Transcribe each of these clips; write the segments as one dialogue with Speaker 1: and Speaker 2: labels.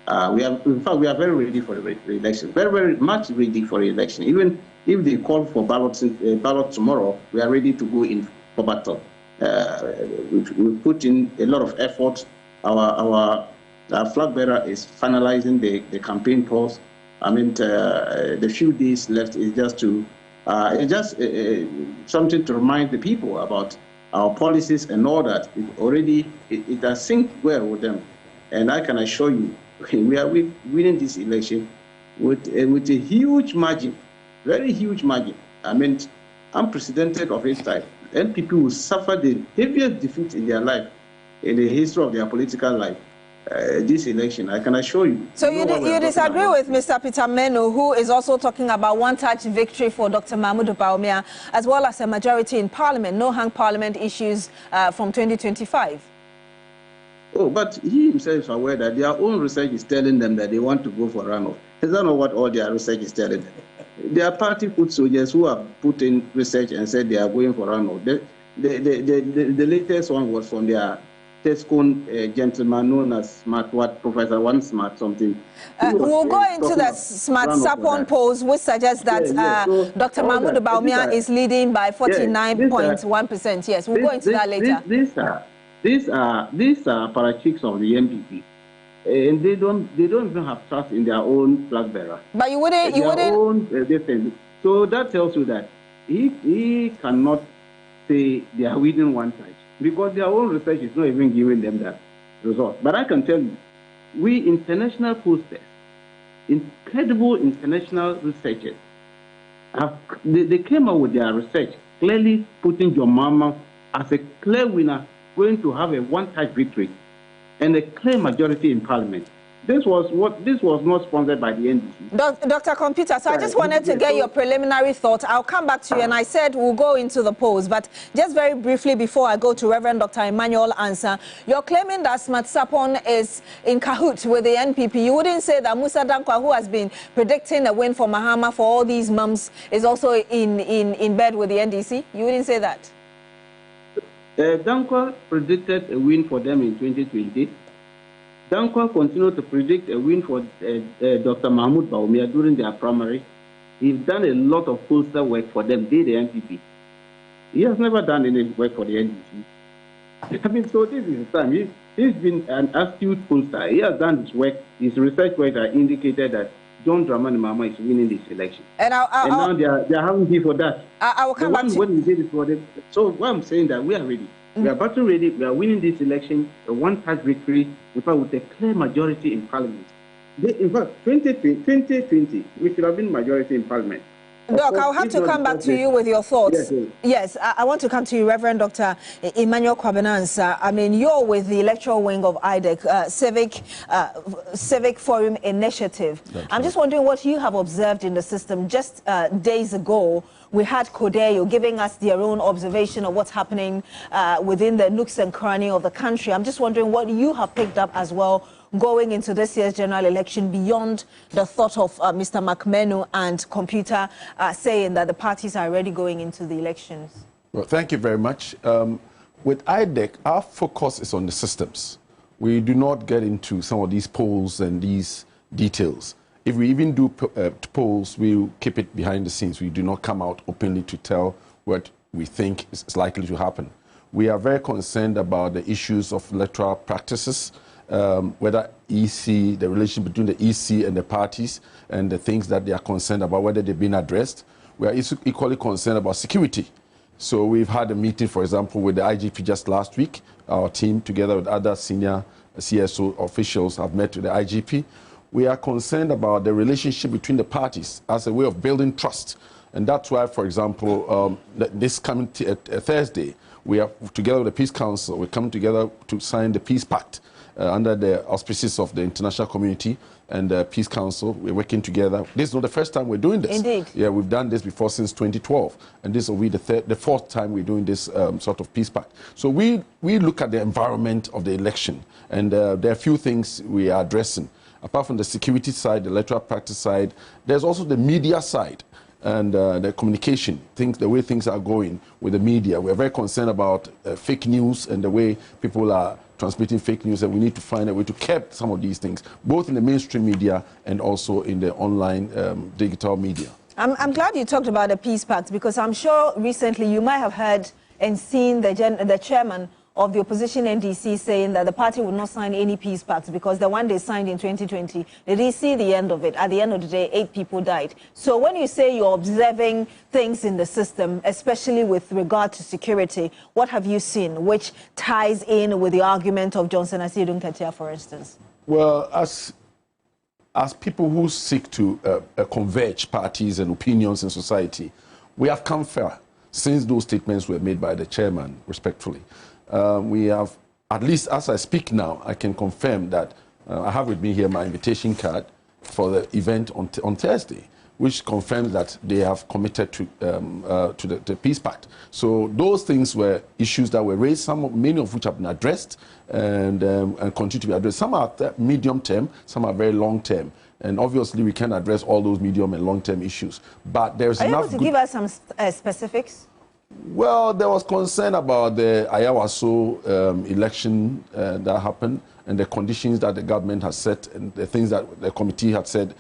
Speaker 1: In fact, we are very ready for the election, very, very much ready for the election. Even if they call for ballot tomorrow, we are ready to go in for battle. We put in a lot of effort. Our flag bearer is finalizing the campaign polls. I mean, the few days left is just to something to remind the people about our policies and all that. It has synced well with them, and I can assure you, we are winning this election with a huge margin, very huge margin. I mean, unprecedented of its type. NPP will suffer the heaviest defeat in their life, in the history of their political life. This election, I can assure you.
Speaker 2: So you disagree with Mr. Peter Menu, who is also talking about one-touch victory for Dr. Mahmoud Bawumia, as well as a majority in Parliament, no-hang Parliament issues from 2025.
Speaker 1: Oh, but he himself is aware that their own research is telling them that they want to go for runoff. Is that not what all their research is telling them? Their party foot soldiers who have put in research and said they are going for runoff. The latest one was from their Tescon gentleman known as Smart, Professor One Smart something.
Speaker 2: We'll go into the Smart Sapon polls, which suggests that so Dr. Mahmoud Bawumia is leading by 49.1%. Yes, we'll go into that later.
Speaker 1: These are parachiks of the NPP, and they don't even have trust in their own flag bearer.
Speaker 2: But you wouldn't.
Speaker 1: So that tells you that he cannot say they are winning one touch, because their own research is not even giving them that result. But I can tell you, we international posters, incredible international researchers, they came out with their research clearly putting your mama as a clear winner, going to have a one-touch victory and a clear majority in Parliament. This was not sponsored by the NDC.
Speaker 2: Dr. Computer, so I just wanted to get your preliminary thought. I'll come back to you, and I said we'll go into the polls, but just very briefly before I go to Reverend Dr. Emmanuel Ansah, you're claiming that Smart Sapon is in cahoots with the NPP. You wouldn't say that Musa Dankwa, who has been predicting a win for Mahama for all these months, is also in bed with the NDC? You wouldn't say that?
Speaker 1: Dankwa predicted a win for them in 2020. Dankwa continued to predict a win for Dr. Mahmoud Bawumia during their primary. He's done a lot of pollster work for them, the NPP. He has never done any work for the NDC. I mean, so this is his time. He's been an astute pollster. He has done his work, his research work that indicated that John Dramani Mahama is winning this election. And now they are having tea for that.
Speaker 2: I will come back to
Speaker 1: when we did it for them. So what I'm saying that we are ready. We are battle ready. We are winning this election, a one-touch victory, in fact, with a clear majority in Parliament. In fact, 2020, we should have been majority in Parliament.
Speaker 2: Doc, I'll have to come back to you with your thoughts. Yes, I want to come to you, Reverend Dr. Emmanuel Kwabenansa. I mean, you're with the electoral wing of IDEC, Civic Forum Initiative. I'm just wondering what you have observed in the system. Just days ago, we had Kodeo giving us their own observation of what's happening within the nooks and crannies of the country. I'm just wondering what you have picked up as well going into this year's general election beyond the thought of Mr. McMenu and Computer saying that the parties are already going into the elections.
Speaker 3: Well, thank you very much. With IDEC, our focus is on the systems. We do not get into some of these polls and these details. If we even do polls, we keep it behind the scenes. We do not come out openly to tell what we think is likely to happen. We are very concerned about the issues of electoral practices, whether EC, the relation between the EC and the parties, and the things that they are concerned about, whether they've been addressed. We are equally concerned about security. So we've had a meeting, for example, with the IGP just last week. Our team, together with other senior CSO officials, have met with the IGP. We are concerned about the relationship between the parties as a way of building trust. And that's why, for example, this coming Thursday, we are together with the Peace Council, we're coming together to sign the Peace Pact under the auspices of the international community and the Peace Council. We're working together. This is not the first time we're doing this.
Speaker 2: Indeed.
Speaker 3: Yeah, we've done this before since 2012. And this will be the fourth time we're doing this sort of Peace Pact. So we look at the environment of the election. And there are a few things we are addressing. Apart from the security side, the electoral practice side, there's also the media side. and the communication, the way things are going with the media. We're very concerned about fake news and the way people are transmitting fake news, and we need to find a way to curb some of these things, both in the mainstream media and also in the online digital media.
Speaker 2: I'm glad you talked about the Peace Pact, because I'm sure recently you might have heard and seen the chairman of the opposition NDC saying that the party would not sign any peace pact because the one they signed in 2020, they didn't see the end of it. At the end of the day, 8 people died. So when you say you're observing things in the system, especially with regard to security, what have you seen which ties in with the argument of Johnson Asiedu Nketia, for instance?
Speaker 3: Well, as people who seek to converge parties and opinions in society, we have come far since those statements were made by the chairman, respectfully. We have, at least as I speak now, I can confirm that I have with me here my invitation card for the event on Thursday, which confirms that they have committed to the Peace Pact. So those things were issues that were raised, many of which have been addressed and continue to be addressed. Some are medium term, some are very long term. And obviously, we can address all those medium and long term issues. But there's enough.
Speaker 2: Are you able to give us some specifics?
Speaker 3: Well, there was concern about the Ayawaso election that happened and the conditions that the government has set and the things that the committee had said,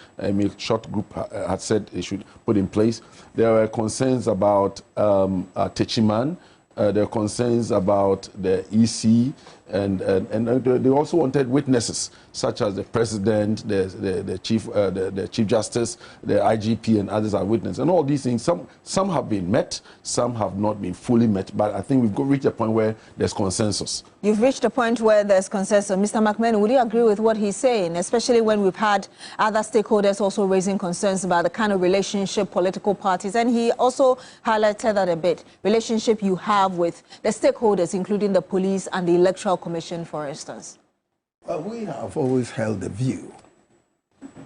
Speaker 3: short group had said they should put in place. There were concerns about Techiman. There were concerns about the EC, and they also wanted witnesses, such as the president, the chief justice, the IGP, and others are witnesses. And all these things, some have been met, some have not been fully met. But I think we've reached a point where there's consensus. You've reached a point where there's consensus. Mr. McMahon, would you agree with what he's saying, especially when we've had other stakeholders also raising concerns about the kind of relationship political parties? And he also highlighted that a bit, relationship you have with the stakeholders, including the police and the Electoral Commission, for instance.
Speaker 4: Well, we have always held the view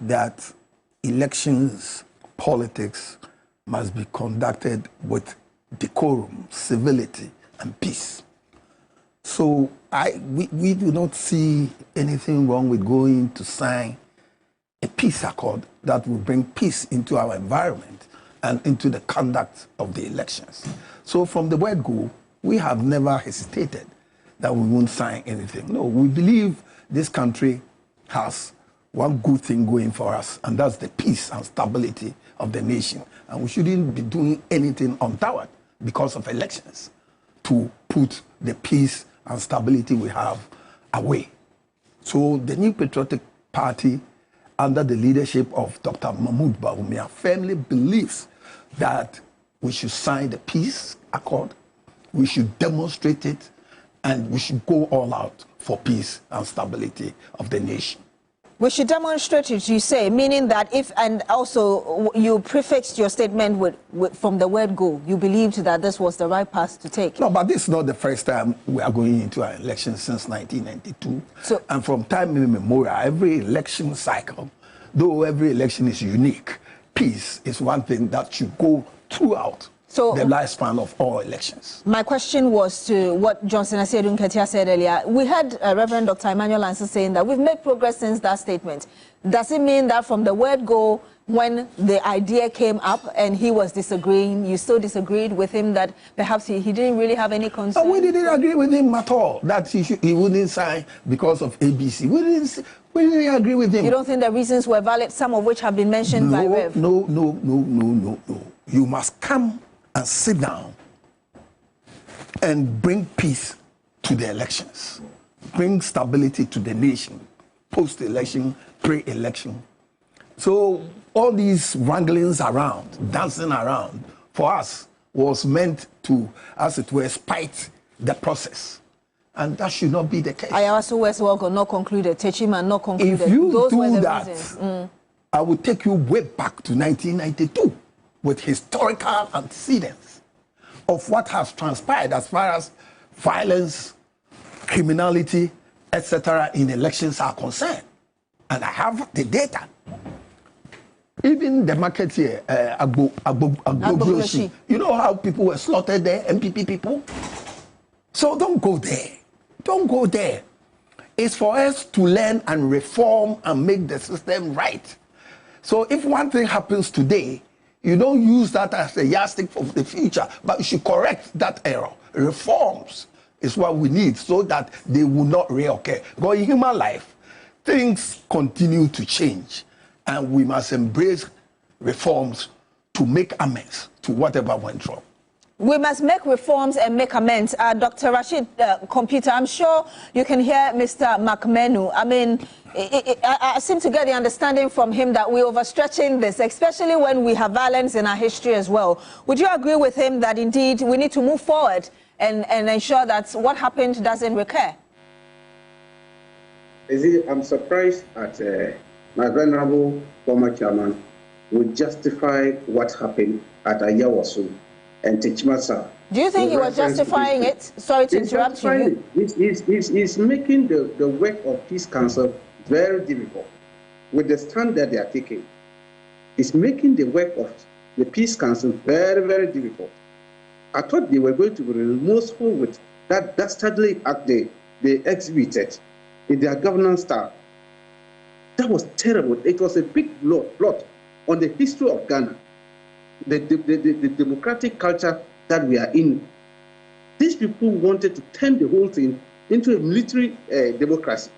Speaker 4: that elections, politics must be conducted with decorum, civility, and peace. So we do not see anything wrong with going to sign a peace accord that will bring peace into our environment and into the conduct of the elections. So from the word go, we have never hesitated that we won't sign anything. No, we believe this country has one good thing going for us, and that's the peace and stability of the nation. And we shouldn't be doing anything untoward because of elections to put the peace and stability we have away. So the New Patriotic Party, under the leadership of Dr. Mahmoud Bawumia, firmly believes that we should sign the peace accord, we should demonstrate it, and we should go all out for peace and stability of the nation.
Speaker 2: We should demonstrate it, you say, meaning that if, and also you prefixed your statement from the word go, you believed that this was the right path to take.
Speaker 4: No, but this is not the first time we are going into an election since 1992. So, and from time immemorial, every election cycle, though every election is unique, peace is one thing that should go throughout the lifespan of all elections.
Speaker 2: My question was to what Johnson Asiedu Nketia said earlier. We had Reverend Dr. Emmanuel Lancer saying that we've made progress since that statement. Does it mean that from the word go, when the idea came up and he was disagreeing, you still disagreed with him that perhaps he didn't really have any concern?
Speaker 4: No, we didn't agree with him at all, that he wouldn't sign because of ABC. We didn't agree with him.
Speaker 2: You don't think the reasons were valid, some of which have been mentioned by Rev?
Speaker 4: No. You must come and sit down and bring peace to the elections, bring stability to the nation, post-election, pre-election. So all these wranglings around, dancing around, for us was meant to, as it were, spite the process. And that should not be the case.
Speaker 2: Ayawaso Westwalk not concluded, Techiman not concluded.
Speaker 4: If you do that, I will take you way back to 1992 with historical antecedents of what has transpired as far as violence, criminality, etc. in elections are concerned. And I have the data. Even the market here, Agbogroshi, you know how people were slaughtered there, MPP people? So don't go there. Don't go there. It's for us to learn and reform and make the system right. So if one thing happens today, You don't use that as a yardstick for the future, but you should correct that error. Reforms is what we need so that they will not reoccur. Because in human life, things continue to change, and we must embrace reforms to make amends to whatever went wrong.
Speaker 2: We must make reforms and make amends. Dr. Rashid Computer, I'm sure you can hear Mr. McMenu. I mean, I seem to get the understanding from him that we're overstretching this, especially when we have violence in our history as well. Would you agree with him that indeed we need to move forward and ensure that what happened doesn't recur?
Speaker 1: I'm surprised at my venerable former chairman would justify what happened at Ayawaso and Techimasa.
Speaker 2: Do you think he was justifying it? Sorry to interrupt you.
Speaker 1: He's making the work of Peace Council very difficult with the stand that they are taking. It's making the work of the Peace Council very, very difficult. I thought they were going to be remorseful with that dastardly act they exhibited in their governance style. That was terrible. It was a big blot on the history of Ghana. The democratic culture that we are in. These people wanted to turn the whole thing into a military democracy.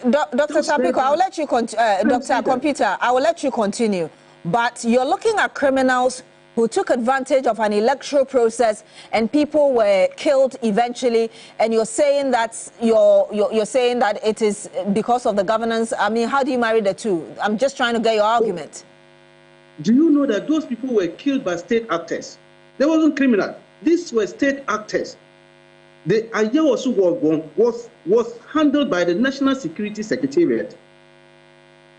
Speaker 2: Dr. Tapiko, I will let you Dr. Computer, I will let you continue. But you're looking at criminals who took advantage of an electoral process and people were killed eventually, and you're saying that you're saying that it is because of the governance. I mean, how do you marry the two? I'm just trying to get your argument.
Speaker 1: Do you know that those people were killed by state actors? They wasn't criminal. These were state actors. The Ayawaso was handled by the National Security Secretariat.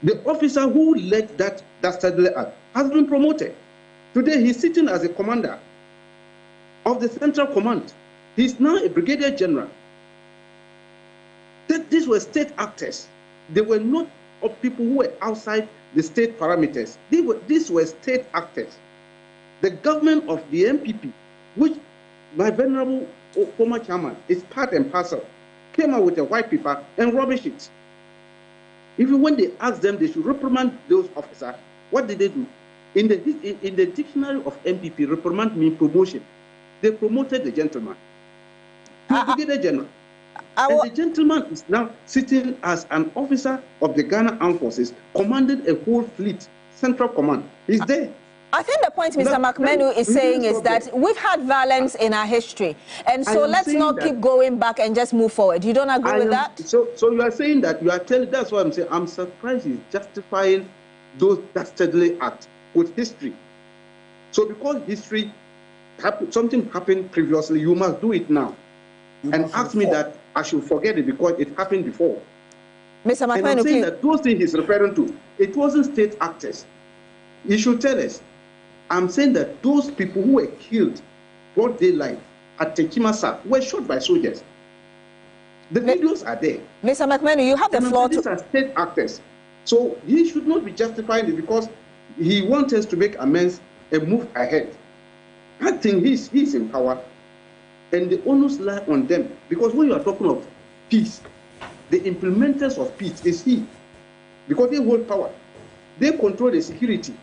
Speaker 1: The officer who led that dastardly act has been promoted. Today, he's sitting as a commander of the Central Command. He's now a brigadier general. These were state actors. They were not people who were outside the state parameters. These were state actors. The government of the MPP, which my venerable former chairman is part and parcel, came out with a white paper and rubbish it. Even when they asked them they should reprimand those officers, what did they do? In the dictionary of MPP, reprimand means promotion. They promoted the gentleman to brigadier general. And the gentleman is now sitting as an officer of the Ghana Armed Forces, commanding a whole fleet, Central Command. He's there.
Speaker 2: I think the point Mr. McMenu is saying is that we've had violence in our history, and so let's not keep going back and just move forward. You don't agree with that? So
Speaker 1: you are saying that you are telling, that's what I'm saying. I'm surprised he's justifying those dastardly acts with history. So because history, something happened previously, you must do it now. And ask me that I should forget it because it happened before.
Speaker 2: Mr. McMenu,
Speaker 1: and I'm saying that those things he's referring to, it wasn't state actors. He should tell us. I'm saying that those people who were killed broad daylight at Techimasa were shot by soldiers. The videos are there.
Speaker 2: Mr. McMenu, you have the floor.
Speaker 1: These are state actors. So he should not be justifying it because he wants us to make amends and move ahead. I think he's in power. And the onus lie on them. Because when you are talking of peace, the implementers of peace is he. Because they hold power. They control the security.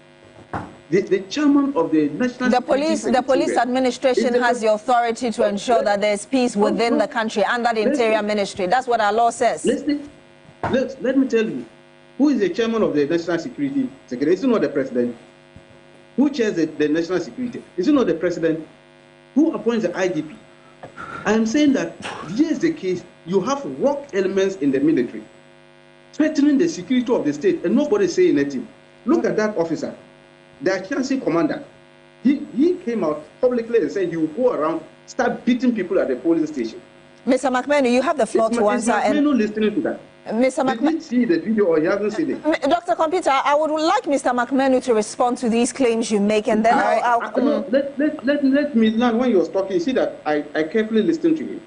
Speaker 1: The chairman of the National
Speaker 2: The police administration has the authority to ensure that there's peace within the country under the Interior Ministry. That's what our law says.
Speaker 1: Let me tell you, who is the chairman of the National Security Secretary? Is it not the president? Who chairs the National Security? Is it not the president? Who appoints the IGP? I am saying that here is the case. You have rogue elements in the military threatening the security of the state, and nobody is saying anything. Look at that officer, the Achansi commander. He came out publicly and said he will go around, start beating people at the polling station.
Speaker 2: Mr. McMenu, you have the floor to answer.
Speaker 1: Is McMenu listening to that?
Speaker 2: Mr.
Speaker 1: McMenu, did he see the video or he hasn't seen it?
Speaker 2: Dr. Computer, I would like Mr. McMenu to respond to these claims you make, and then
Speaker 1: let me learn. When you was talking, you see that I carefully listened to you.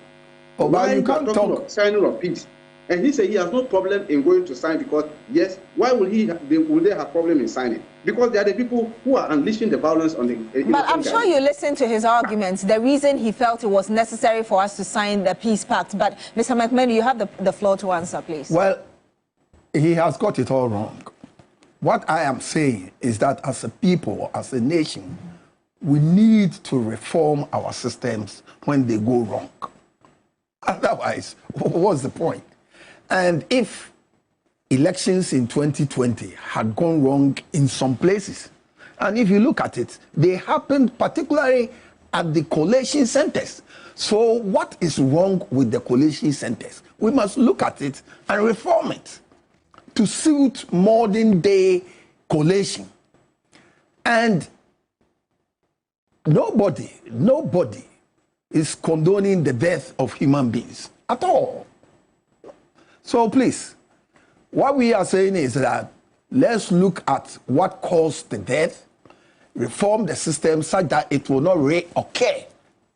Speaker 4: Oh, why you can't talk
Speaker 1: of signing of peace? And he said he has no problem in going to sign because, yes, why will they have problem in signing? Because they are the people who are unleashing the violence on the...
Speaker 2: But I'm sure you listened to his arguments, the reason he felt it was necessary for us to sign the peace pact. But Mr. McMenu, you have the floor to answer, please.
Speaker 4: Well, he has got it all wrong. What I am saying is that as a people, as a nation, we need to reform our systems when they go wrong. Otherwise, what's the point? And if elections in 2020 had gone wrong in some places, and if you look at it, they happened particularly at the collation centers. So what is wrong with the collation centers? We must look at it and reform it to suit modern day collation. And nobody is condoning the death of human beings at all. So please, what we are saying is that let's look at what caused the death, reform the system such that it will not reoccur.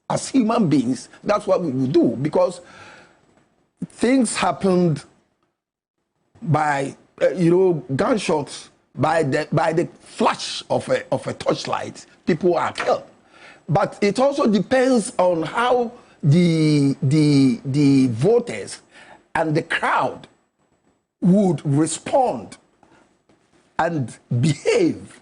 Speaker 4: As human beings, that's what we will do, because things happened by gunshots, by the flash of a torchlight. People are killed, but it also depends on how the voters and the crowd would respond and behave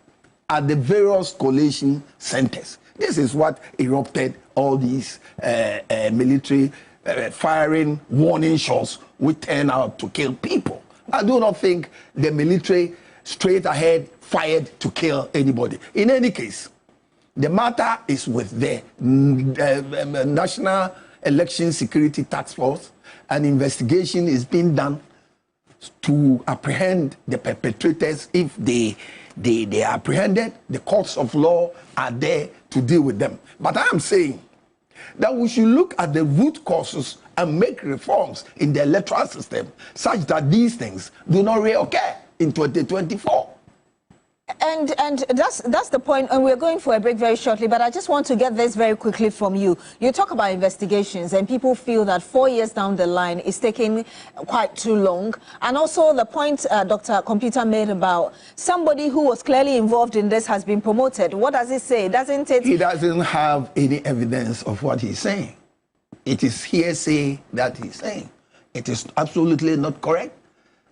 Speaker 4: at the various collation centers. This is what erupted all these military firing warning shots which turn out to kill people. I do not think the military straight ahead fired to kill anybody. In any case, the matter is with the National Election Security Task Force. An investigation is being done to apprehend the perpetrators. If they are apprehended, the courts of law are there to deal with them. But I am saying that we should look at the root causes and make reforms in the electoral system such that these things do not reoccur in 2024.
Speaker 2: And that's the point, and we're going for a break very shortly, but I just want to get this very quickly from you. You talk about investigations, and people feel that 4 years down the line is taking quite too long. And also the point Dr. Computer made about somebody who was clearly involved in this has been promoted. What does it say? Doesn't it?
Speaker 4: He doesn't have any evidence of what he's saying. It is hearsay that he's saying. It is absolutely not correct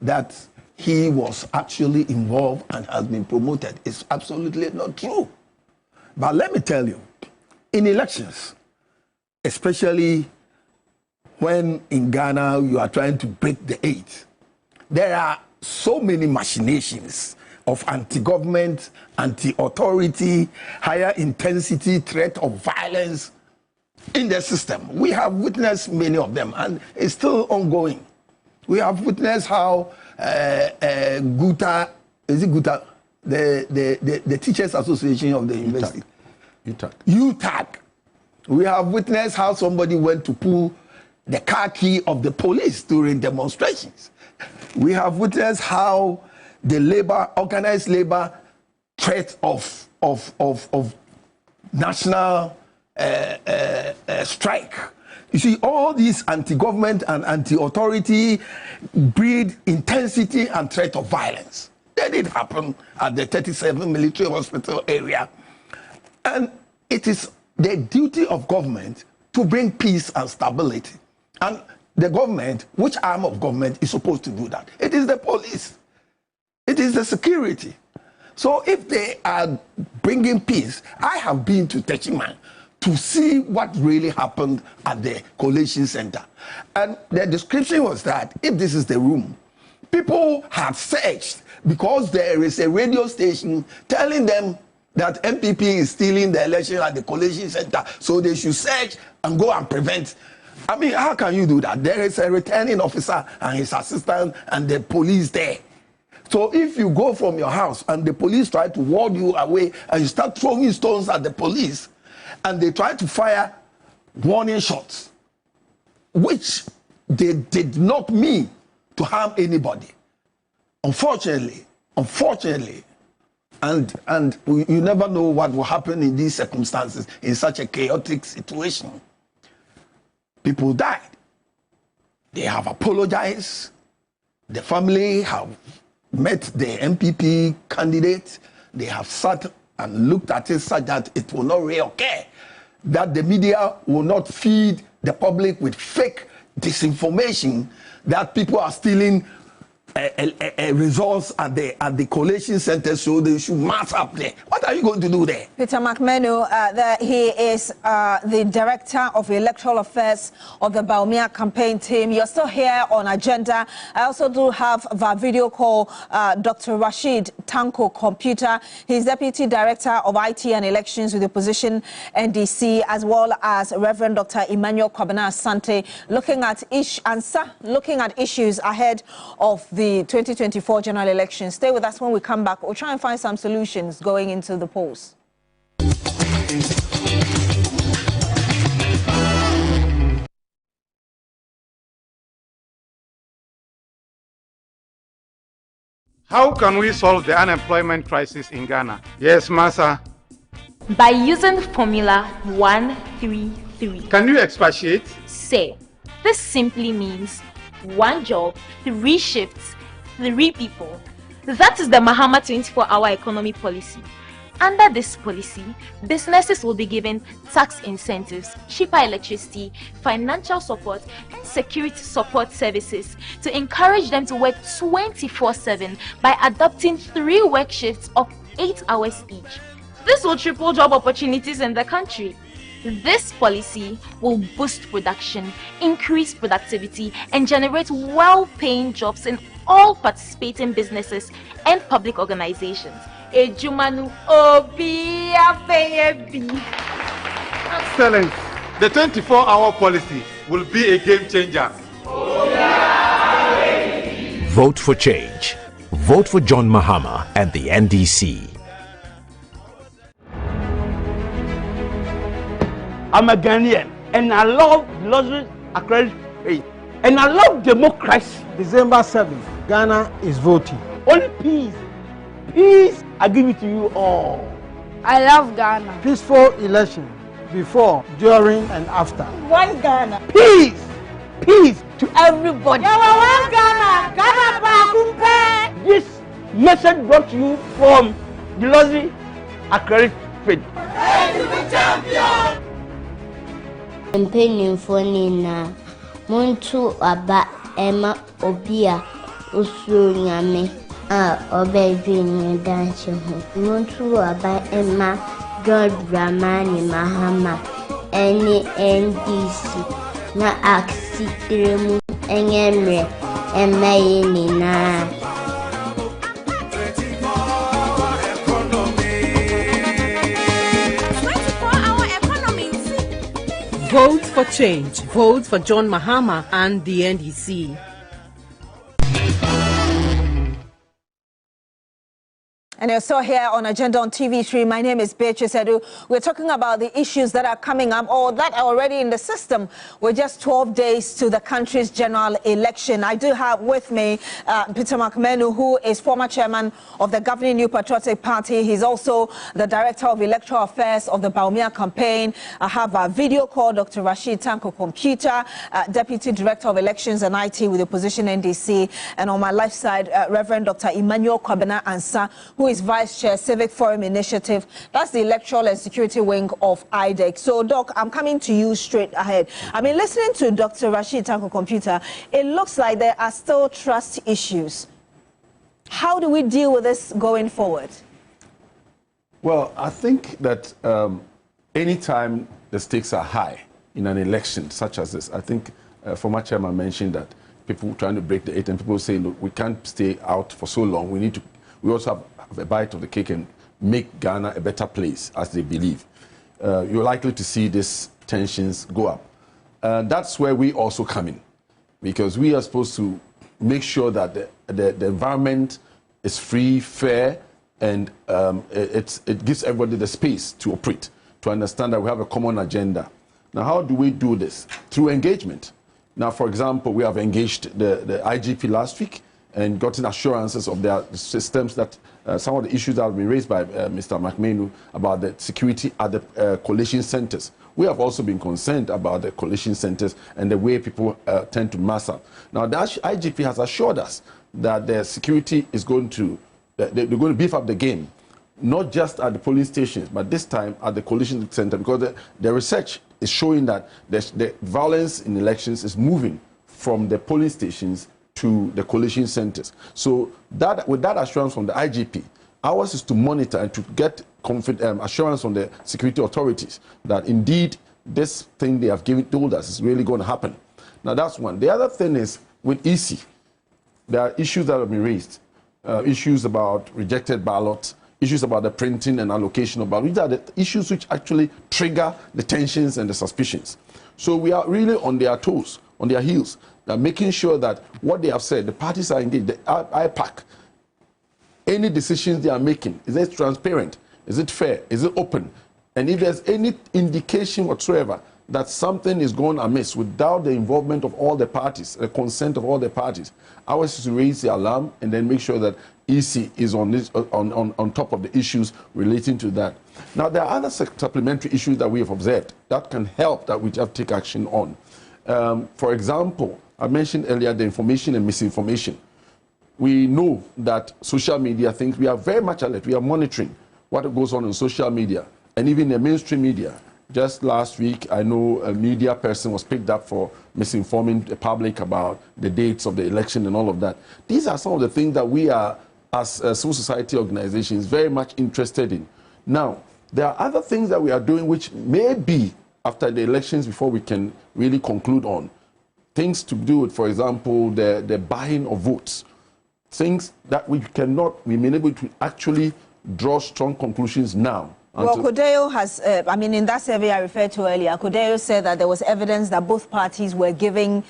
Speaker 4: that he was actually involved and has been promoted. It's absolutely not true. But let me tell you, in elections, especially when in Ghana you are trying to break the 8, there are so many machinations of anti-government, anti-authority, higher intensity threat of violence in the system. We have witnessed many of them, and it's still ongoing. We have witnessed how Guta, is it Guta? The Teachers Association of the University. UTAG. We have witnessed how somebody went to pull the car key of the police during demonstrations. We have witnessed how the organized labor threat of national strike. You see, all these anti-government and anti-authority breed intensity and threat of violence. That did happen at the 37 military hospital area. And it is the duty of government to bring peace and stability. And the government, which arm of government is supposed to do that? It is the police. It is the security. So if they are bringing peace, I have been to Techiman to see what really happened at the collation center. And the description was that if this is the room, people had searched because there is a radio station telling them that MPP is stealing the election at the collation center, so they should search and go and prevent. I mean, how can you do that? There is a returning officer and his assistant and the police there. So if you go from your house and the police try to ward you away and you start throwing stones at the police, and they tried to fire warning shots, which they did not mean to harm anybody. Unfortunately, and you never know what will happen in these circumstances, in such a chaotic situation. People died. They have apologized. The family have met the MPP candidate. They have sat and looked at it such that it will not reoccur, that the media will not feed the public with fake disinformation, that people are stealing results at the collation center, so they should mass up there. What are you going to do there?
Speaker 2: Peter McMenu, he is the Director of Electoral Affairs of the Baumia campaign team. You're still here on agenda. I also do have via video call Dr. Rashid Tanko Computer. He's Deputy Director of IT and Elections with the opposition NDC, as well as Reverend Dr. Emmanuel Kwabena Asante, looking at issues ahead of the 2024 general election. Stay with us. When we come back, we'll try and find some solutions going into the polls.
Speaker 5: How can we solve the unemployment crisis in Ghana? Yes, Massa.
Speaker 6: By using formula 133.
Speaker 5: Can you expatiate?
Speaker 6: Say, this simply means 1 job, 3 shifts, 3 people. That is the Mahama 24-hour economy policy. Under this policy, businesses will be given tax incentives, cheaper electricity, financial support, and security support services to encourage them to work 24/7 by adopting 3 work shifts of 8 hours each. This will triple job opportunities in the country. This policy will boost production, increase productivity, and generate well-paying jobs in all participating businesses and public organizations.
Speaker 5: Excellent. The 24-hour policy will be a game changer.
Speaker 7: Vote for change. Vote for John Mahama and the NDC.
Speaker 8: I'm a Ghanaian and I love luxury accredited faith and I love democracy.
Speaker 9: December 7th, Ghana is voting.
Speaker 8: Only peace. Peace, I give it to you all.
Speaker 10: I love Ghana.
Speaker 9: Peaceful election before, during, and after.
Speaker 10: One Ghana.
Speaker 8: Peace. Peace to everybody.
Speaker 10: One Ghana. Ghana.
Speaker 8: This message brought to you from the luxury accredited faith.
Speaker 11: Mpenimfo nina muntu aba ema obia usu nyame a obedwini danche ho muntu aba ema God Ramani Mahama eni NDC na aksitremu enyemre emaye nina.
Speaker 12: Vote for change. Vote for John Mahama and the NDC.
Speaker 2: And you're still here on Agenda on TV3. My name is Beatrice Edu. We're talking about the issues that are coming up or that are already in the system. We're just 12 days to the country's general election. I do have with me Peter McMenu, who is former chairman of the governing New Patriotic Party. He's also the Director of Electoral Affairs of the Baumia campaign. I have a video call Dr. Rashid Tanko Computer, Deputy Director of Elections and IT with the opposition NDC. And on my left side, Reverend Dr. Emmanuel Kwabena Ansa, who is Vice Chair, Civic Forum Initiative. That's the electoral and security wing of IDEC. So, Doc, I'm coming to you straight ahead. I mean, listening to Dr. Rashid Tanko Computer, it looks like there are still trust issues. How do we deal with this going forward?
Speaker 3: Well, I think that anytime the stakes are high in an election such as this, I think former chairman mentioned that people trying to break the 8 and people say, look, we can't stay out for so long. We also have a bite of the cake and make Ghana a better place, as they believe. You're likely to see these tensions go up. That's where we also come in, because we are supposed to make sure that the environment is free, fair, and it gives everybody the space to operate, to understand that we have a common agenda. Now, how do we do this? Through engagement. Now, for example, we have engaged the IGP last week and gotten assurances of their systems that some of the issues that have been raised by Mr. McMenu about the security at the collation centers. We have also been concerned about the collation centers and the way people tend to mass up. Now, the IGP has assured us that the security is going to, they're going to beef up the game, not just at the polling stations, but this time at the collation center, because the research is showing that the violence in elections is moving from the polling stations to the coalition centers. So that with that assurance from the IGP, ours is to monitor and to get assurance from the security authorities that indeed this thing they have told us is really going to happen. Now that's one. The other thing is with EC, there are issues that have been raised, issues about rejected ballots, issues about the printing and allocation of ballots. These are the issues which actually trigger the tensions and the suspicions. So we are really on their toes, on their heels, making sure that what they have said, the parties are engaged, the IPAC, any decisions they are making, is it transparent? Is it fair? Is it open? And if there's any indication whatsoever that something is going amiss without the involvement of all the parties, the consent of all the parties, ours is to raise the alarm and then make sure that EC is on top of the issues relating to that. Now, there are other supplementary issues that we have observed that can help that we have to take action on. For example, I mentioned earlier the information and misinformation. We know that social media things, we are very much alert. We are monitoring what goes on in social media and even the mainstream media. Just last week, I know a media person was picked up for misinforming the public about the dates of the election and all of that. These are some of the things that we are, as civil society organizations, very much interested in. Now, there are other things that we are doing which may be after the elections before we can really conclude on. Things to do with, for example, the buying of votes. Things that we may not be able to actually draw strong conclusions now.
Speaker 2: Well, Kodeo has, in that survey I referred to earlier, Kodeo said that there was evidence that both parties were giving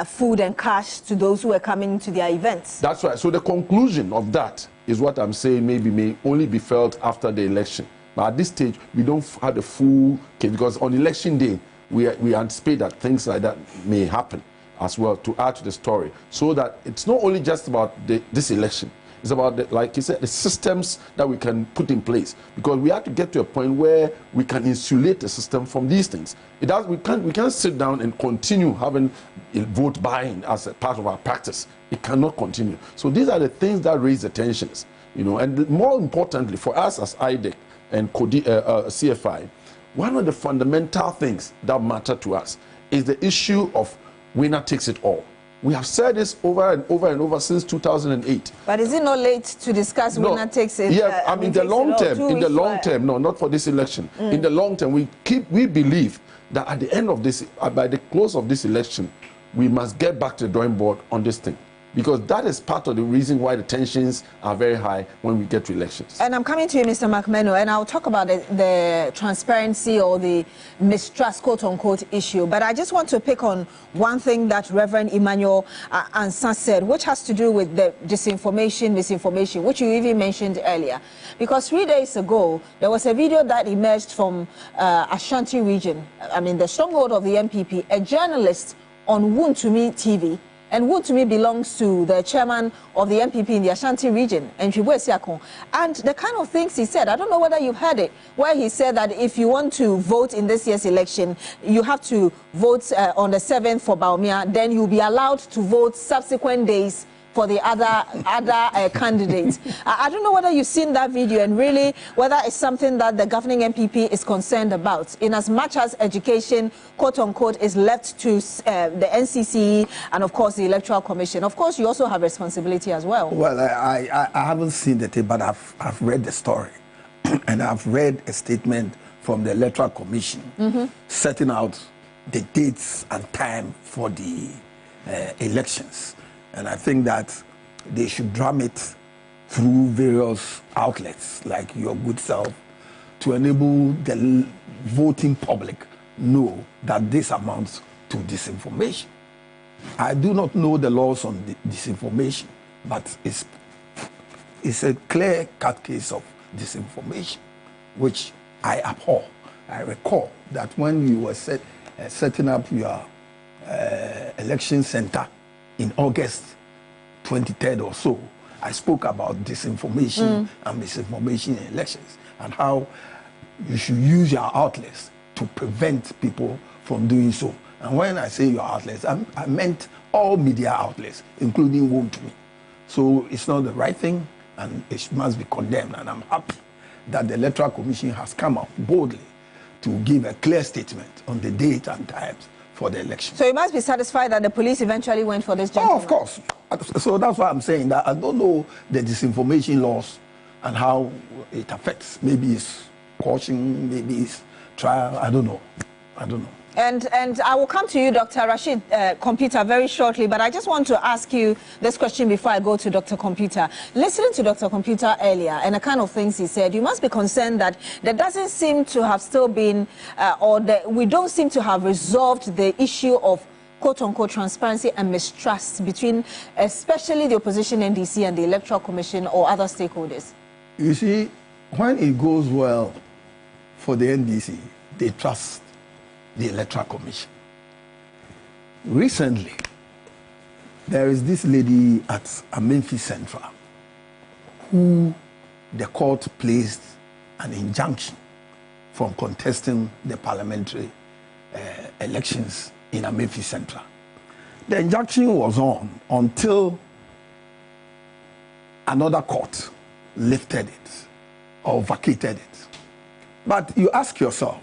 Speaker 2: food and cash to those who were coming to their events.
Speaker 3: That's right. So the conclusion of that is what I'm saying maybe may only be felt after the election. But at this stage, we don't have the full case because on election day, we anticipate that things like that may happen as well to add to the story. So that it's not only just about this election. It's about, like you said, the systems that we can put in place. Because we have to get to a point where we can insulate the system from these things. We can't sit down and continue having vote buying as a part of our practice. It cannot continue. So these are the things that raise the tensions. And more importantly, for us as IDEC and CFI, one of the fundamental things that matter to us is the issue of winner takes it all. We have said this over and over and over since 2008.
Speaker 2: But is it not late to discuss winner takes it?
Speaker 3: Yeah, in the long term, no, not for this election. In the long term, we believe that at the end of this, by the close of this election, we must get back to the drawing board on this thing. Because that is part of the reason why the tensions are very high when we get to elections. And
Speaker 2: I'm coming to you, Mr. McMeno, and I'll talk about the transparency or the mistrust, quote-unquote, issue. But I just want to pick on one thing that Reverend Emmanuel Ansah said, which has to do with the disinformation, misinformation, which you even mentioned earlier. Because 3 days ago, there was a video that emerged from Ashanti region, the stronghold of the MPP, a journalist on Wuntumi TV. And Wuntumi belongs to the chairman of the MPP in the Ashanti region, and the kind of things he said, I don't know whether you've heard it, where he said that if you want to vote in this year's election, you have to vote on the 7th for Baumia, then you'll be allowed to vote subsequent days for the other candidates. I don't know whether you've seen that video and really whether it's something that the governing MPP is concerned about, in as much as education, quote-unquote, is left to the NCC and, of course, the Electoral Commission. Of course, you also have responsibility as well.
Speaker 4: Well, I haven't seen the tape, but I've read the story. And I've read a statement from the Electoral Commission setting out the dates and time for the elections. And I think that they should drum it through various outlets, like your good self, to enable the voting public know that this amounts to disinformation. I do not know the laws on disinformation, but it's a clear-cut case of disinformation, which I abhor. I recall that when you were setting up your election center in August 23rd or so, I spoke about disinformation and misinformation in elections and how you should use your outlets to prevent people from doing so. And when I say your outlets, I meant all media outlets, including Wuntumi. So it's not the right thing and it must be condemned. And I'm happy that the Electoral Commission has come out boldly to give a clear statement on the date and times for the election.
Speaker 2: So you must be satisfied that the police eventually went for this gentleman.
Speaker 4: Oh, of course. So that's why I'm saying that I don't know the disinformation laws and how it affects. Maybe it's caution, maybe it's trial. I don't know. And
Speaker 2: I will come to you, Dr. Rashid Computer, very shortly, but I just want to ask you this question before I go to Dr. Computer. Listening to Dr. Computer earlier and the kind of things he said, you must be concerned that there doesn't seem to have still been, we don't seem to have resolved the issue of quote-unquote transparency and mistrust between especially the opposition NDC and the Electoral Commission or other stakeholders.
Speaker 4: You see, when it goes well for the NDC, they trust the Electoral Commission. Recently, there is this lady at Amenfi Central who the court placed an injunction from contesting the parliamentary elections in Amenfi Central. The injunction was on until another court lifted it or vacated it. But you ask yourself,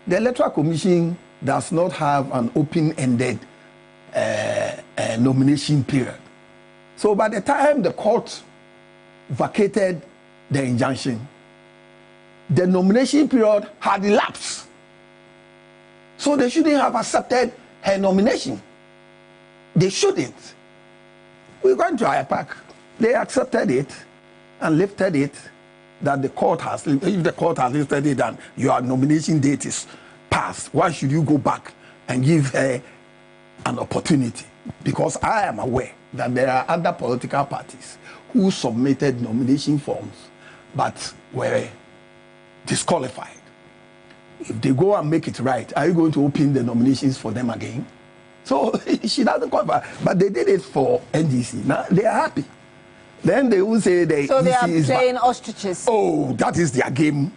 Speaker 4: the Electoral Commission does not have an open-ended nomination period. So by the time the court vacated the injunction, the nomination period had elapsed. So they shouldn't have accepted her nomination. They shouldn't. We went to IPAC. They accepted it and lifted it. That the court has, if the court has lifted it and your nomination date is passed, why should you go back and give her an opportunity? Because I am aware that there are other political parties who submitted nomination forms but were disqualified. If they go and make it right, are you going to open the nominations for them again? So she doesn't qualify, but they did it for NDC. Now they are happy. Then they will say they
Speaker 2: so they are playing ostriches.
Speaker 4: Oh, that is their game.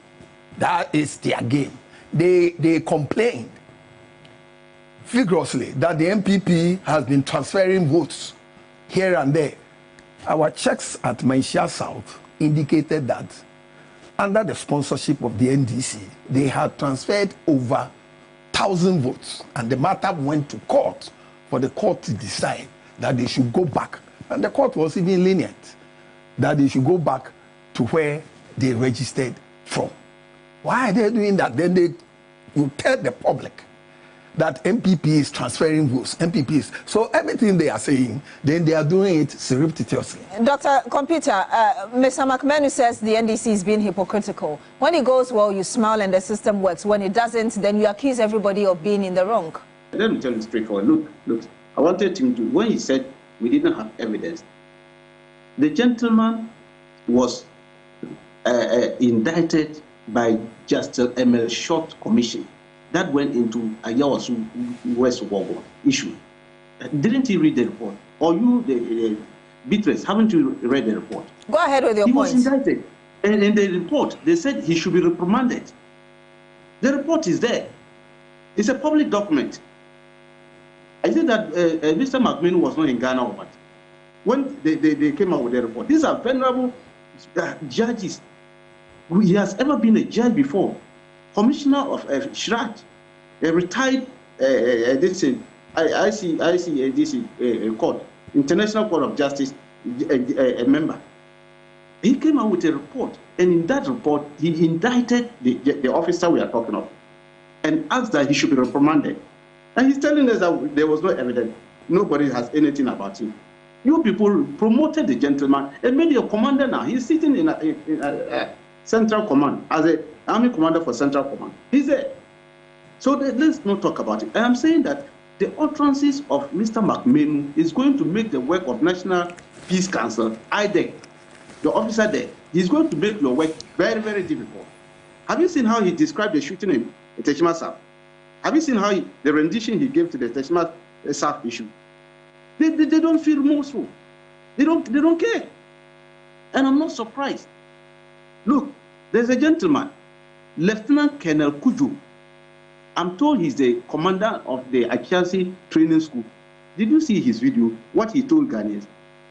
Speaker 4: That is their game. They complained vigorously that the MPP has been transferring votes here and there. Our checks at Malaysia South indicated that under the sponsorship of the NDC, they had transferred over 1,000 votes, and the matter went to court for the court to decide that they should go back. And the court was even lenient that they should go back to where they registered from. Why are they doing that? Then they will tell the public that MPP is transferring votes. MPPs. So everything they are saying, then they are doing it surreptitiously.
Speaker 2: Dr. Computer, Mr. McMenu says the NDC is being hypocritical. When it goes well, you smile and the system works. When it doesn't, then you accuse everybody of being in the wrong.
Speaker 1: Let me tell you straightforward. Look, I wanted him to, when he said we didn't have evidence, the gentleman was indicted by Justice Emil Short Commission. That went into a Yawasu West Wogo issue. Didn't he read the report? Or you, the Beatrice, haven't you read the report?
Speaker 2: Go ahead with your point.
Speaker 1: He was indicted. And in the report, they said he should be reprimanded. The report is there. It's a public document. I think that Mr. McMahon was not in Ghana or what. When they came out with the report, these are venerable judges. He has ever been a judge before. Commissioner of Shrat, a retired court, International Court of Justice, a member. He came out with a report, and in that report, he indicted the officer we are talking of, and asked that he should be reprimanded. And he's telling us that there was no evidence. Nobody has anything about him. You people promoted the gentleman and made him a commander now. He's sitting in a Central Command as an Army Commander for Central Command. He's there. So let's not talk about it. I am saying that the utterances of Mr. McMahon is going to make the work of National Peace Council, IDEC, the officer there, he's going to make your work very, very difficult. Have you seen how he described the shooting in Teshima South? Have you seen how the rendition he gave to the Teshima South issue? They don't feel remorseful. They don't care. And I'm not surprised. Look, there's a gentleman, Lieutenant Colonel Kujo. I'm told he's the commander of the Achiasi Training School. Did you see his video? What he told Ghanaians?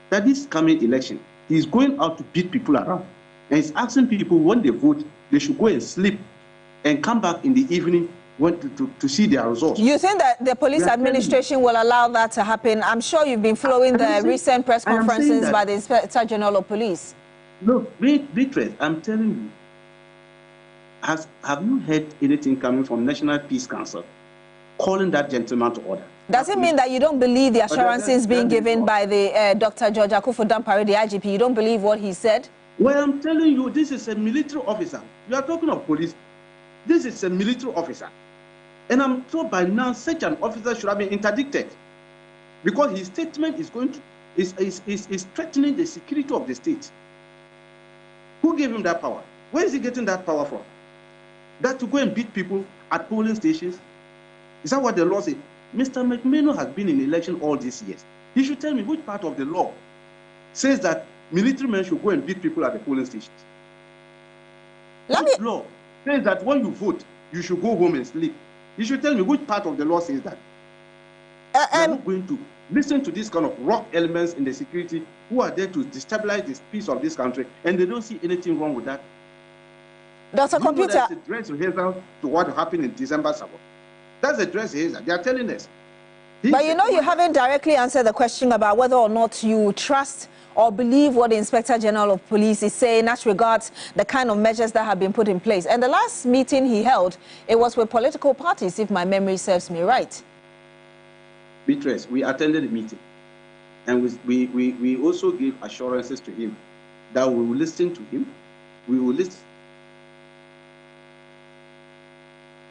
Speaker 1: That this coming election, he's going out to beat people around. And he's asking people when they vote, they should go and sleep and come back in the evening to see their results.
Speaker 2: You think that the police administration will allow that to happen? I'm sure you've been following the recent press conferences by the Inspector General of Police.
Speaker 1: Look, Beatrice, I'm telling you, have you heard anything coming from National Peace Council calling that gentleman to order?
Speaker 2: Does it mean that you don't believe the assurances being given by the Dr. George Akufo-Dampare, the IGP? You don't believe what he said?
Speaker 1: Well, I'm telling you, this is a military officer. You are talking of police. This is a military officer. And I'm told by now such an officer should have been interdicted, because his statement is going to is threatening the security of the state. Who gave him that power? Where is he getting that power from? That to go and beat people at polling stations? Is that what the law says? Mr. McMahon has been in election all these years. He should tell me which part of the law says that military men should go and beat people at the polling stations. Which law says that when you vote, you should go home and sleep? You should tell me which part of the law says that. I'm not going to listen to this kind of rock elements in the security who are there to destabilize the peace of this country, and they don't see anything wrong with that.
Speaker 2: Dr. Computer,
Speaker 1: that's a dress rehearsal to what happened in December 7th. That's a dress rehearsal. They are telling us.
Speaker 2: But you know, you haven't directly answered the question about whether or not you trust or believe what the Inspector General of Police is saying as regards the kind of measures that have been put in place. And the last meeting he held, it was with political parties, if my memory serves me right.
Speaker 1: Beatrice, we attended the meeting, and we also gave assurances to him that we will listen to him. We will listen.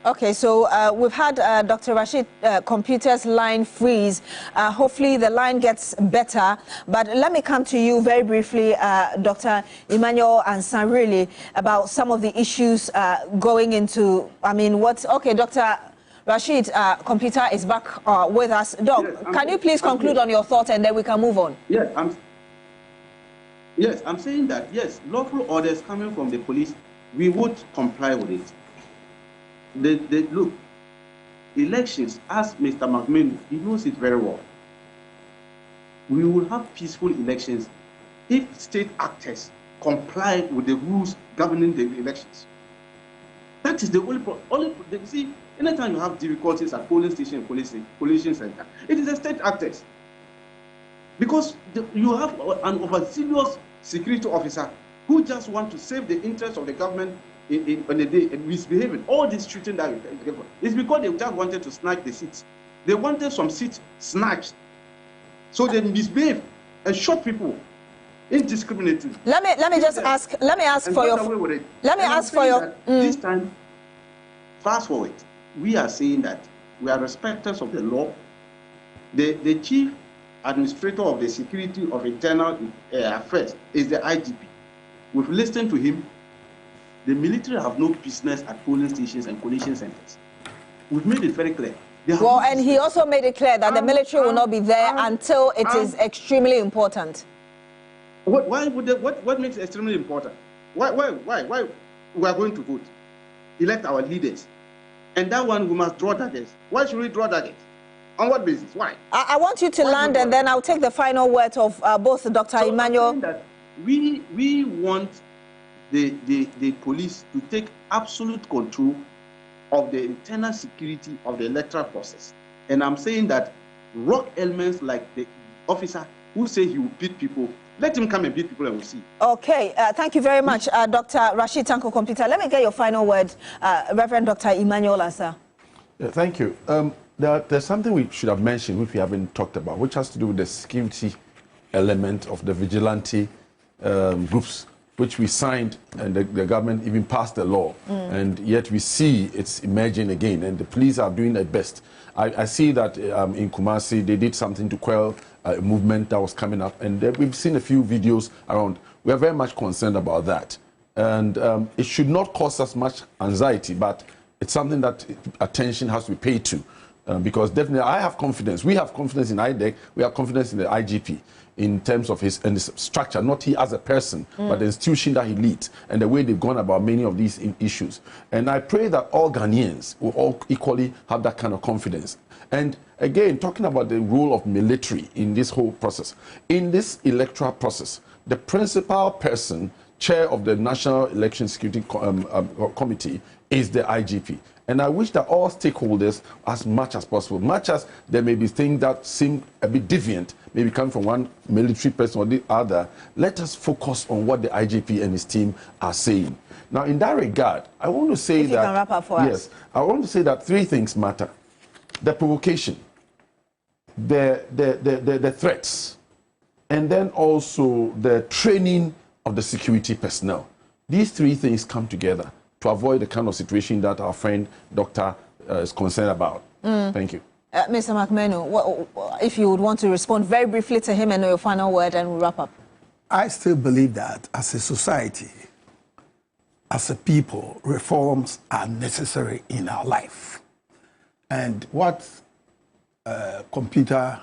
Speaker 2: Okay, so we've had Dr. Rashid Computer's line freeze. Hopefully the line gets better. But let me come to you very briefly, Dr. Emmanuel Ansarili, about some of the issues going into, okay, Dr. Rashid Computer is back with us. Doc, yes, can you please conclude on your thoughts and then we can move on?
Speaker 1: Yes, I'm saying that, yes, lawful orders coming from the police, we would comply with it. Look, elections, as Mr. McMahon, he knows it very well. We will have peaceful elections if state actors comply with the rules governing the elections. That is the only problem. See, anytime you have difficulties at polling station, collation center, it is the state actors. Because you have an overzealous security officer who just want to save the interests of the government on the day and misbehaving. All this shooting that is because they just wanted to snatch the seats. They wanted some seats snatched. So they misbehave and shot people indiscriminately.
Speaker 2: Let me ask for your
Speaker 1: this time, fast forward, we are saying that we are respecters of the law. The chief administrator of the security of internal affairs is the IGP. We've listened to him. The military have no business at polling stations and collation centers. We've made it very clear.
Speaker 2: Well, and he also made it clear that the military will not be there until it is extremely important.
Speaker 1: What makes it extremely important? Why we are going to vote, elect our leaders, and that one we must draw targets. Why should we draw targets? On what basis? Why?
Speaker 2: I want you to land, and then I'll take the final word of both Dr. Emmanuel.
Speaker 1: That we want the police to take absolute control of the internal security of the electoral process. And I'm saying that rock elements like the officer who say he will beat people, let him come and beat people and we'll see.
Speaker 2: Okay, thank you very much, Dr. Rashid Tanko Computer. Let me get your final word, Reverend Dr. Emmanuel Asa.
Speaker 3: Yeah, thank you. There's something we should have mentioned, which we haven't talked about, which has to do with the security element of the vigilante groups, which we signed, and the government even passed the law, and yet we see it's emerging again, and the police are doing their best. I see that in Kumasi, they did something to quell a movement that was coming up, and we've seen a few videos around. We are very much concerned about that, and it should not cause us much anxiety, but it's something that attention has to be paid to, because definitely I have confidence. We have confidence in IDEC. We have confidence in the IGP in terms of his structure, not he as a person, but the institution that he leads and the way they've gone about many of these issues. And I pray that all Ghanaians will all equally have that kind of confidence. And again, talking about the role of military in this whole process, in this electoral process, the principal person, chair of the National Election Security Committee, is the IGP. And I wish that all stakeholders, as much as possible, much as there may be things that seem a bit deviant, maybe coming from one military person or the other, let us focus on what the IGP and his team are saying. Now, in that regard, I want to say
Speaker 2: if you can wrap up for us.
Speaker 3: I want to say that three things matter: the provocation, the threats, and then also the training of the security personnel. These three things come together to avoid the kind of situation that our friend Doctor is concerned about. Thank you.
Speaker 2: Mr. McMenu, if you would want to respond very briefly to him and your final word, and we'll wrap up.
Speaker 4: I still believe that as a society, as a people, reforms are necessary in our life. And what Dr. Computer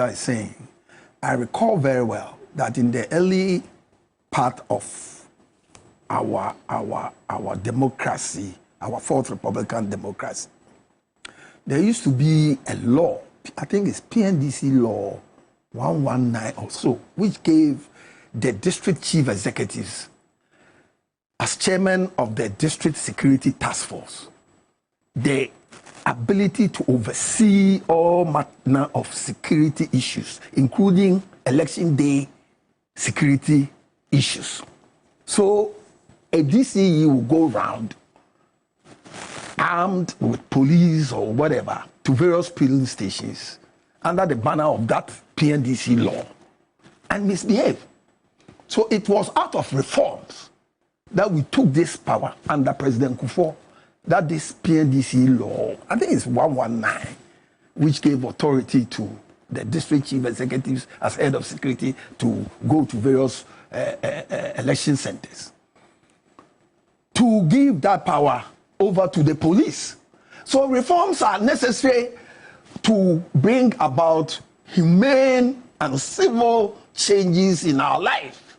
Speaker 4: is saying, I recall very well that in the early part of our democracy, our fourth Republican democracy, there used to be a law, I think it's PNDC law 119 or so, which gave the district chief executives, as chairman of the district security task force, the ability to oversee all manner of security issues, including election day security issues. So a DCE will go around armed with police or whatever to various polling stations under the banner of that PNDC law and misbehave. So it was out of reforms that we took this power under President Kufuor, that this PNDC law, I think it's 119, which gave authority to the district chief executives as head of security to go to various election centers, to give that power over to the police. So reforms are necessary to bring about humane and civil changes in our life.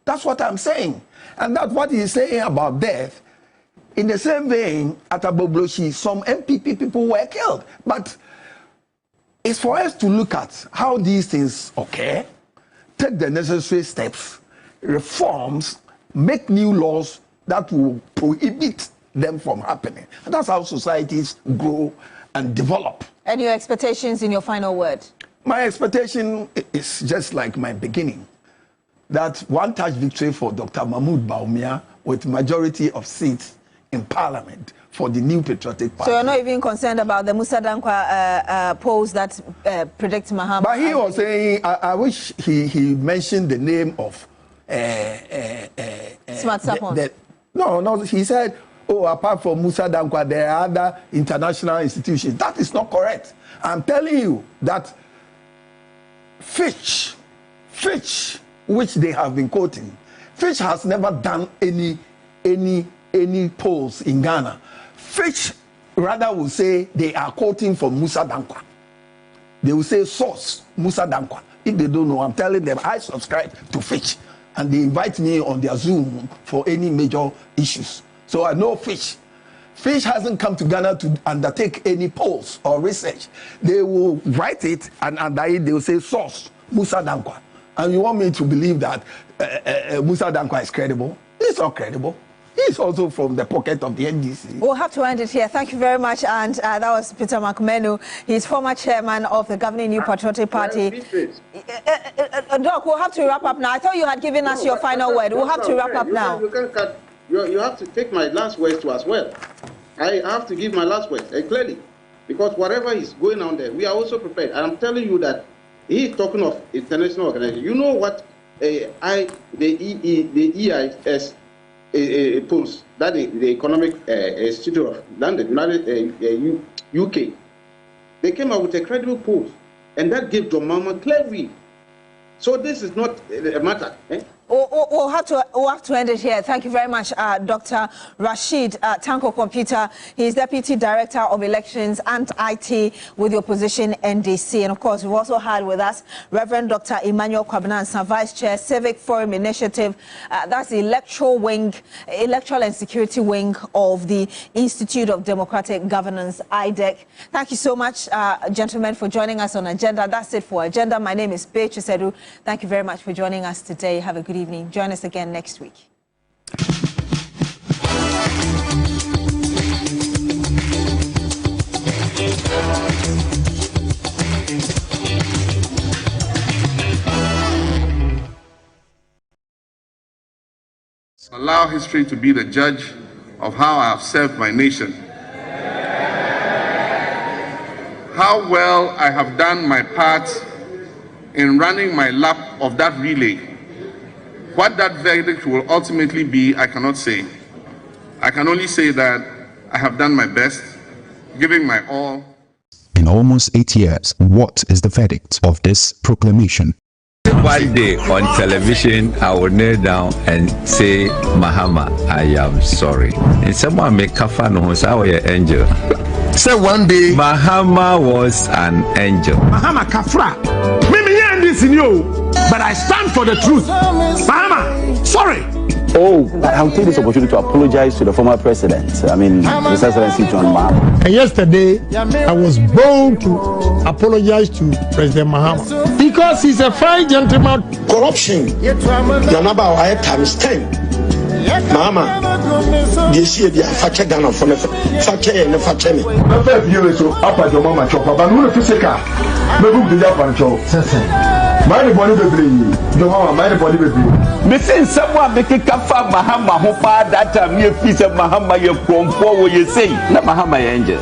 Speaker 4: That's what I'm saying. And that's what he's saying about death. In the same vein, at Abobloshi, some MPP people were killed. But it's for us to look at how these things occur, take the necessary steps, reforms, make new laws that will prohibit them from happening. And that's how societies grow and develop. And your expectations in your final word? My expectation is just like my beginning, that one-touch victory for Dr. Mahmoud Bawumia with majority of seats in Parliament for the New Patriotic Party. So you're not even concerned about the Musa Dankwa polls that predict Mahama? But he was saying, I wish he mentioned the name of Smart Sapon. No, he said, oh, apart from Musa Dankwa, there are other international institutions. That is not correct. I'm telling you that Fitch, which they have been quoting, Fitch has never done any polls in Ghana. Fitch rather will say they are quoting from Musa Dankwa. They will say source, Musa Dankwa. If they don't know, I'm telling them I subscribe to Fitch. And they invite me on their Zoom for any major issues. So I know Fitch. Fitch hasn't come to Ghana to undertake any polls or research. They will write it, and under it they will say source, Musa Dankwa. And you want me to believe that Musa Dankwa is credible? He's not credible. He's also from the pocket of the NDC. We'll have to end it here. Thank you very much. And that was Peter McMenu. He's former chairman of the governing New Patriotic Party. Doc, we'll have to wrap up now. I thought you had given us your final word. We'll have to wrap up now. You have to take my last words to as well. I have to give my last words clearly. Because whatever is going on there, we are also prepared. And I'm telling you that he is talking of international organization. You know what the EIS polls that the Economic Institute of London, UK, they came out with a credible poll, and that gave John Mahama clear read. So this is not a matter. We'll have to end it here. Thank you very much, Dr. Rashid Tanko Computer. He is Deputy Director of Elections and IT with the opposition NDC. And of course, we've also had with us Reverend Dr. Emmanuel Kwabenansa, Vice Chair, Civic Forum Initiative. That's the electoral and security wing of the Institute of Democratic Governance, IDEC. Thank you so much, gentlemen, for joining us on Agenda. That's it for Agenda. My name is Beatrice Chisedu. Thank you very much for joining us today. Have a good evening. Join us again next week.
Speaker 13: Allow history to be the judge of how I have served my nation. How well I have done my part in running my lap of that relay. What that verdict will ultimately be, I cannot say. I can only say that I have done my best, giving my all.
Speaker 14: In almost 8 years, what is the verdict of this proclamation?
Speaker 15: One day on television, I will kneel down and say, Mahama, I am sorry. And someone may kafan who say, angel.
Speaker 16: Say one day,
Speaker 15: Mahama was an angel.
Speaker 16: Mahama Kafra. Maybe you this in you, but I stand for the truth. Mahama, sorry.
Speaker 17: Oh, I'll take this opportunity to apologize to the former president. I mean, His Excellency John Mahama.
Speaker 9: And yesterday, I was bold to apologize to President Mahama because he's a fine gentleman.
Speaker 16: Corruption, Nanaba Wire times 10. Mahama, this year, the Facha Ghana for the Facha and the Facha.
Speaker 18: The 5 years so up at your mama chop, but no physical. Maybe the Japan chop. My body baby, the mama, my body baby.
Speaker 15: Missing someone make a kafa Mahama who that time you piece of Mahama you from forward you say, not Mahama angel.